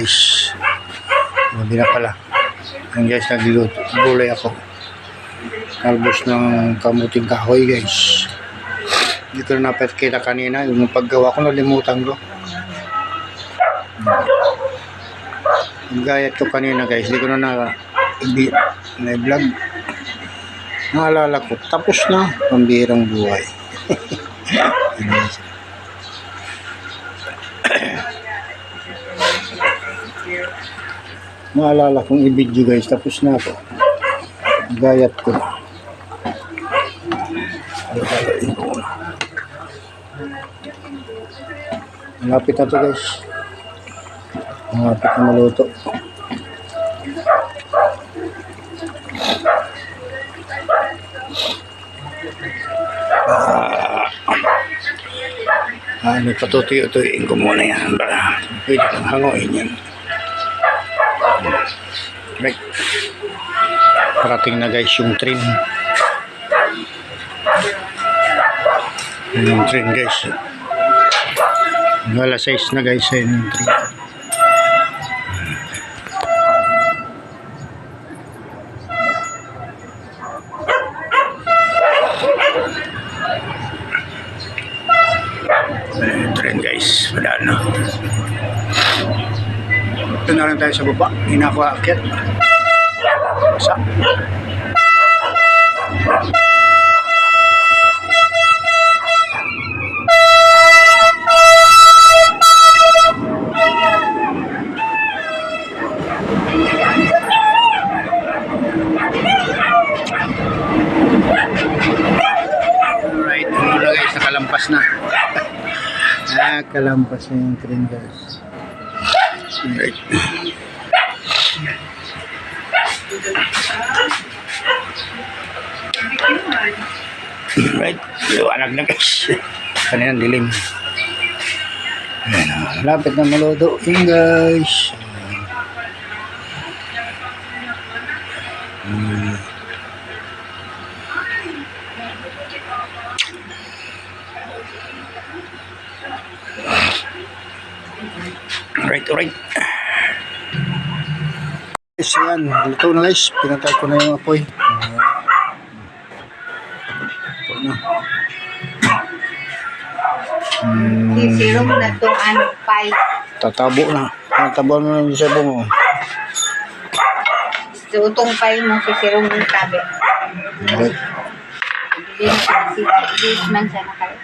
guys. Gabi na pala. Yan guys, nagluluto. Gulay ako. Talbos ng kamuting kahoy guys. Hindi ko na napakita kanina. Yung paggawa ko, nalimutan ko. Yung gayat ko kanina guys. Hindi ko na na-vlog. Naalala ko. Tapos na. Pambihirang buhay. Naalala kong i-video guys, tapos na ako. Gayat ko. Malapit na to guys. Malapit na maluto. Nagpatutuyo-tuyuin ko muna yan. Pwede kang hanguin yan. Right. Parating na guys yung train. Yung train guys. Alas 6 na guys yung train. Train guys, padaan na. Ito na lang tayo sa baba. Hindi na ako aakyat. Basa. Alright, ano na guys, nakalampas na. Nakalampas na yung train guys. Right. Right. Liwanag na guys. Kanina dilim. Ayan, lapit na maluto yun guys. Alright. Guys, yan. Luto na guys. Pinatay ko na yung apoy. Luto na. Sisiro mo na itong pie. Tatabo na. Tatabo na yung sabo mo. So, itong pie mo, sisiro mo yung tabi. Alright. Hindi man siya na kayo.